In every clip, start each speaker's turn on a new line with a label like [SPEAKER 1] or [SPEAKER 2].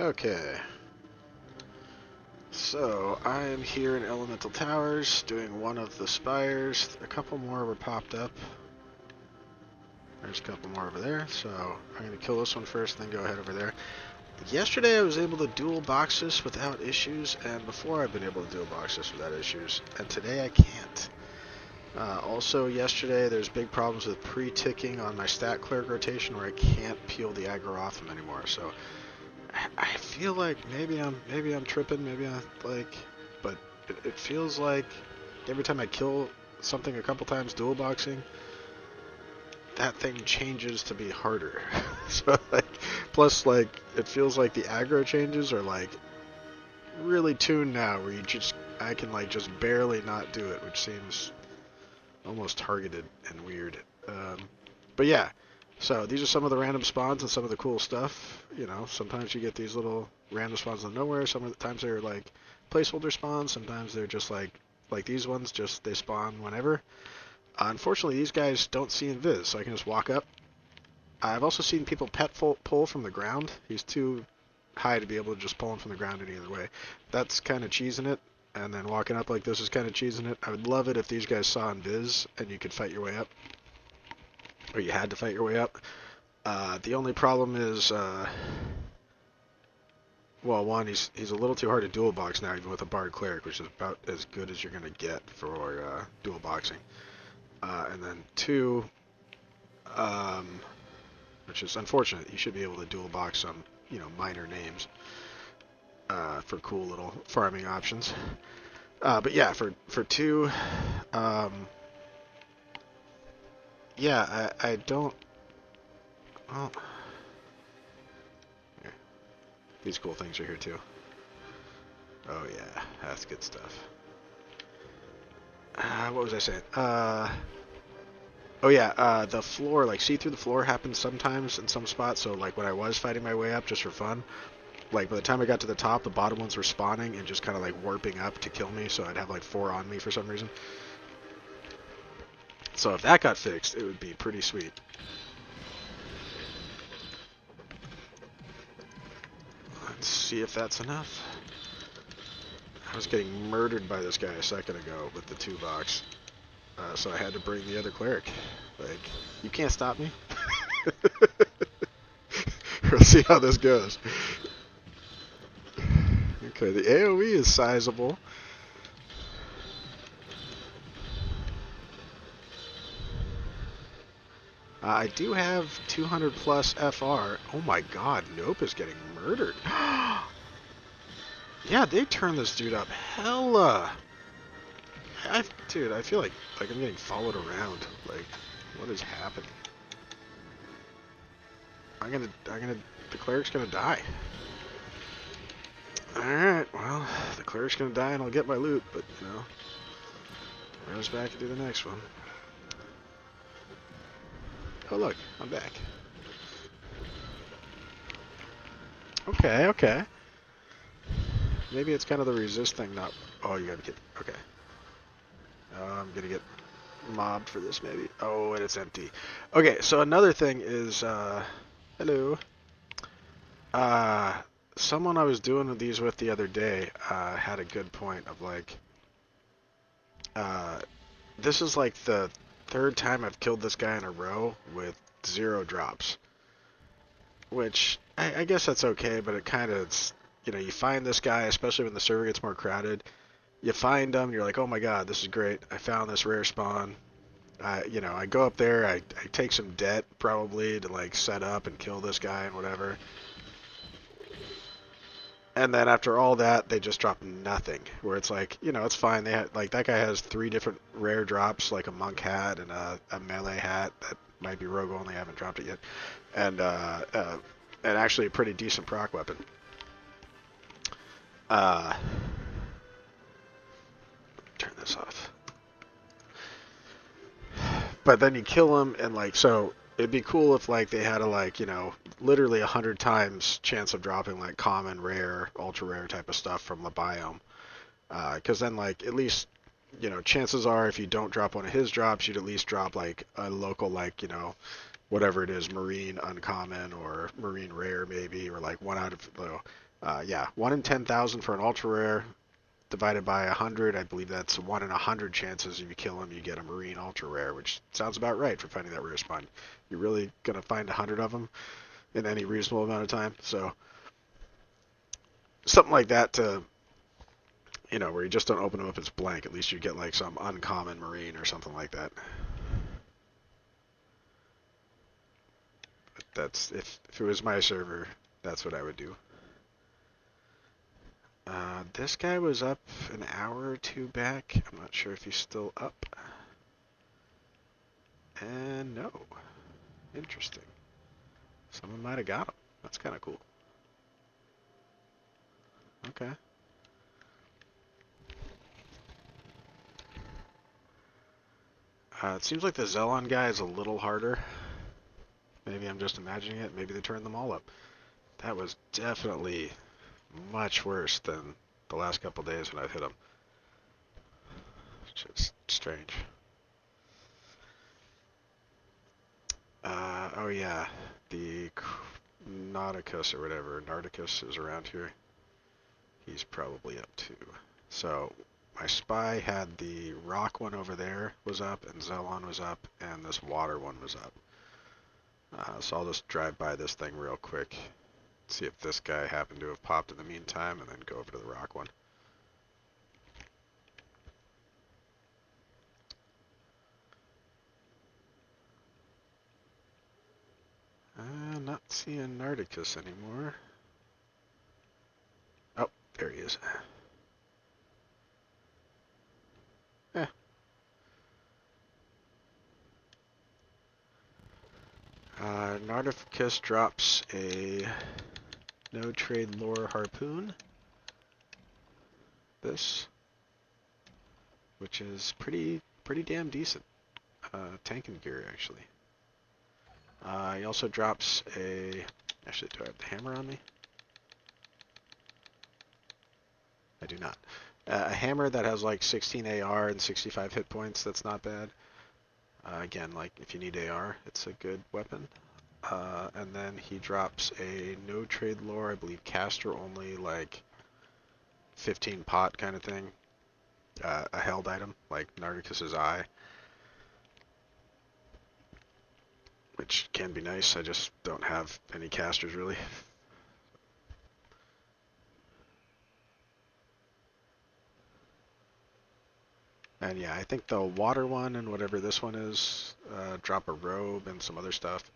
[SPEAKER 1] Okay, so I am here in Elemental Towers doing one of the spires. A couple more were popped up. There's a couple more over there, so I'm going to kill this one first, then go ahead over there. Yesterday I was able to dual box this without issues, and before I've been able to dual box this without issues, and today I can't. Also yesterday there's big problems with pre-ticking on my stat cleric rotation where I can't peel the aggro off them anymore, so I feel like maybe I'm tripping, but it feels like every time I kill something a couple times dual boxing, that thing changes to be harder. So plus it feels like the aggro changes are really tuned now, where I can just barely not do it, which seems almost targeted and weird. But yeah. So these are some of the random spawns and some of the cool stuff. Sometimes you get these little random spawns out of nowhere. Sometimes they're placeholder spawns. Sometimes they're just like these ones, just they spawn whenever. Unfortunately, these guys don't see invis, so I can just walk up. I've also seen people pull from the ground. He's too high to be able to just pull him from the ground any other way. That's kind of cheesing it. And then walking up like this is kind of cheesing it. I would love it if these guys saw invis and you could fight your way up. Or you had to fight your way up. The only problem is, well, one, he's a little too hard to dual box now, even with a Bard Cleric, which is about as good as you're going to get for dual boxing. And then two, which is unfortunate, you should be able to dual box some, minor names for cool little farming options. But yeah, for two, yeah, I don't. Well, here. These cool things are here too. Oh yeah, that's good stuff. What was I saying? Oh yeah, the floor, see through the floor happens sometimes in some spots. So when I was fighting my way up just for fun, by the time I got to the top, the bottom ones were spawning and just kind of warping up to kill me. So I'd have 4 on me for some reason. So if that got fixed, it would be pretty sweet. Let's see if that's enough. I was getting murdered by this guy a second ago with the 2-box. So I had to bring the other cleric. You can't stop me. We'll see how this goes. Okay, the AoE is sizable. I do have 200 plus FR. Oh my god, Nope is getting murdered. Yeah, they turned this dude up hella. Dude, I feel like I'm getting followed around. What is happening? The cleric's gonna die. Alright, well, the cleric's gonna die and I'll get my loot, but, rush back and do the next one. Oh look, I'm back. Okay. Maybe it's kind of the resist thing, not... Oh, you gotta get... Okay. I'm gonna get mobbed for this, maybe. Oh, and it's empty. Okay, so another thing is... Hello. Someone I was doing these with the other day had a good point of this is the 3rd time I've killed this guy in a row with 0 drops. Which, I guess that's okay, but it kind of, you find this guy, especially when the server gets more crowded, you find him, you're like, oh my god, this is great, I found this rare spawn. I go up there, I take some debt, probably, to set up and kill this guy and whatever. And then after all that, they just drop nothing. Where it's it's fine. They had, that guy has 3 different rare drops, a monk hat and a melee hat that might be rogue only. I haven't dropped it yet, and actually a pretty decent proc weapon. Turn this off. But then you kill him, and so it'd be cool if they had a literally 100 times chance of dropping common, rare, ultra rare type of stuff from the biome. Because then at least chances are if you don't drop one of his drops, you'd at least drop a local whatever it is, Marine Uncommon or Marine Rare maybe, or like 1 out of, yeah, 1 in 10,000 for an Ultra Rare, divided by 100, I believe that's 1 in 100 chances if you kill him, you get a Marine Ultra Rare, which sounds about right for finding that rare spawn. You're really going to find 100 of them in any reasonable amount of time, so something like that to, you know, where you just don't open them up as blank. At least you get like some uncommon Marine or something like that. But that's, if it was my server, that's what I would do. This guy was up an hour or two back. I'm not sure if he's still up. And no. Interesting. Someone might have got him. That's kind of cool. Okay. It seems like the Zelon guy is a little harder. Maybe I'm just imagining it. Maybe they turned them all up. That was definitely much worse than the last couple days when I've hit them. It's just strange. Oh yeah, the Nauticus or whatever, Narticus is around here. He's probably up too. So my spy had the rock one over there was up, and Zelon was up, and this water one was up. So I'll just drive by this thing real quick, see if this guy happened to have popped in the meantime, and then go over to the rock one. Not seeing Narticus anymore. Oh, there he is. Eh. Narticus drops a no trade lore harpoon. This, which is pretty damn decent. Tanking gear actually. He also drops a. Actually, do I have the hammer on me? I do not. A hammer that has like 16 AR and 65 hit points. That's not bad. Again, like if you need AR, it's a good weapon. And then he drops a no trade lore, I believe caster only, like 15 pot kind of thing. A held item like Narticus's eye, which can be nice. I just don't have any casters really. And yeah, I think the water one and whatever this one is, drop a robe and some other stuff.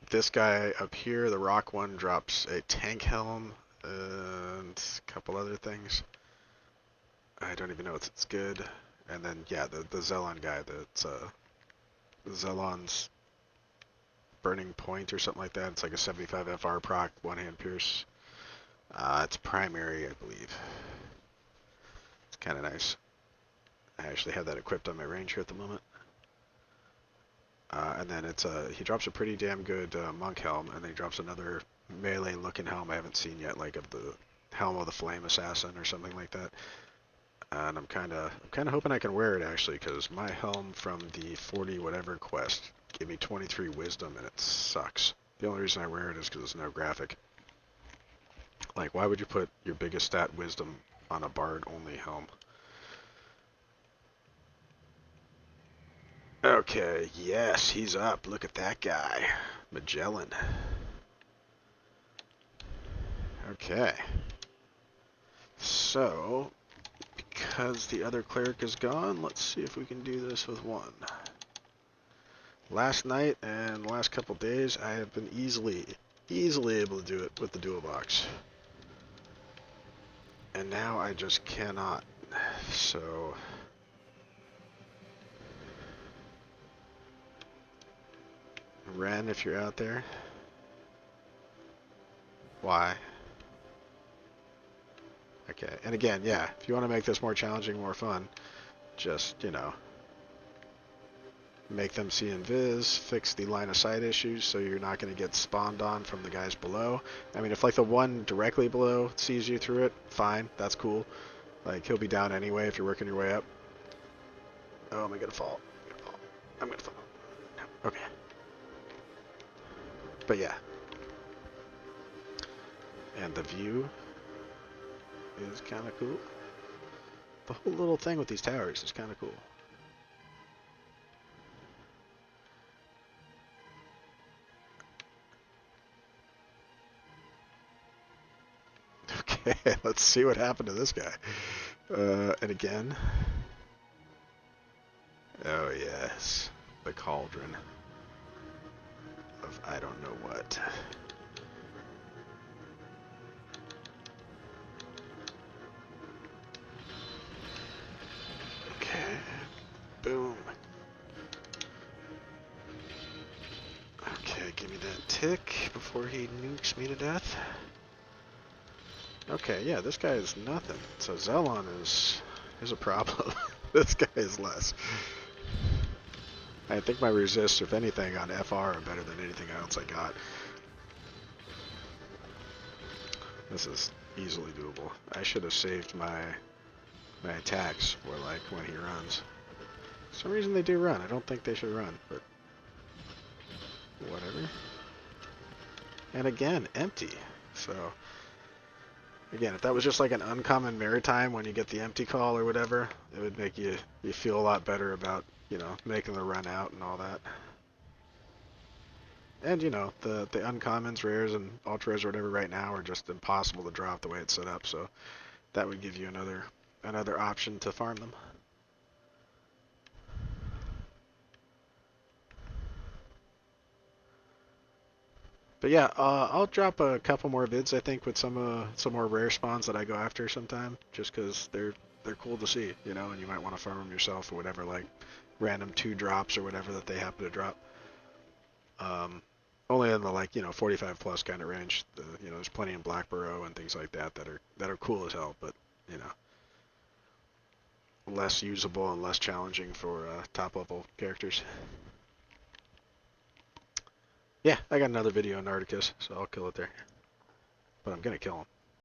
[SPEAKER 1] This guy up here, the rock one, drops a tank helm and a couple other things. I don't even know if it's good. And then yeah, the Zelon guy, that's Zelon's Burning Point or something like that. It's like a 75 FR proc, one-hand pierce. It's primary, I believe. It's kind of nice. I actually have that equipped on my ranger at the moment. And then it's he drops a pretty damn good monk helm, and then he drops another melee-looking helm I haven't seen yet, like of the helm of the flame assassin or something like that. And I'm kind of hoping I can wear it actually, because my helm from the 40 whatever quest gave me 23 wisdom, and it sucks. The only reason I wear it is because it's no graphic. Like, why would you put your biggest stat wisdom on a bard-only helm? Okay, yes, he's up. Look at that guy. Magellan. Okay. So, because the other cleric is gone, let's see if we can do this with one. Last night and last couple days, I have been easily able to do it with the dual box. And now I just cannot. So... Ren, if you're out there. Why? Okay, and again, yeah, if you want to make this more challenging, more fun, just, you know, make them see invis, fix the line of sight issues so you're not going to get spawned on from the guys below. I mean, if like the one directly below sees you through it, fine, that's cool. Like, he'll be down anyway if you're working your way up. Oh, am I going to fall? I'm going to fall. No. Okay. But yeah. And the view is kind of cool. The whole little thing with these towers is kind of cool. Okay, let's see what happened to this guy. And again. Oh yes, the cauldron of I don't know what. Okay, boom. Okay, give me that tick before he nukes me to death. Okay, yeah, this guy is nothing. So Zelon is a problem. This guy is less. I think my resists, if anything, on FR are better than anything else I got. This is easily doable. I should have saved my attacks for like when he runs. For some reason they do run. I don't think they should run, but whatever. And again, empty. So again, if that was just like an uncommon maritime when you get the empty call or whatever, it would make you feel a lot better about, you know, making the run out and all that. And you know, the uncommons, rares, and ultras or whatever right now are just impossible to drop the way it's set up, so that would give you another option to farm them. But yeah, I'll drop a couple more vids, I think, with some more rare spawns that I go after sometime, just because they're cool to see, you know, and you might want to farm them yourself or whatever, like random 2 drops or whatever that they happen to drop. Only in the, like, you know, 45 plus kind of range. You know, there's plenty in Blackborough and things like that that are cool as hell, but you know, less usable and less challenging for top level characters. Yeah, I got another video on Articus, so I'll kill it there. But I'm gonna kill him.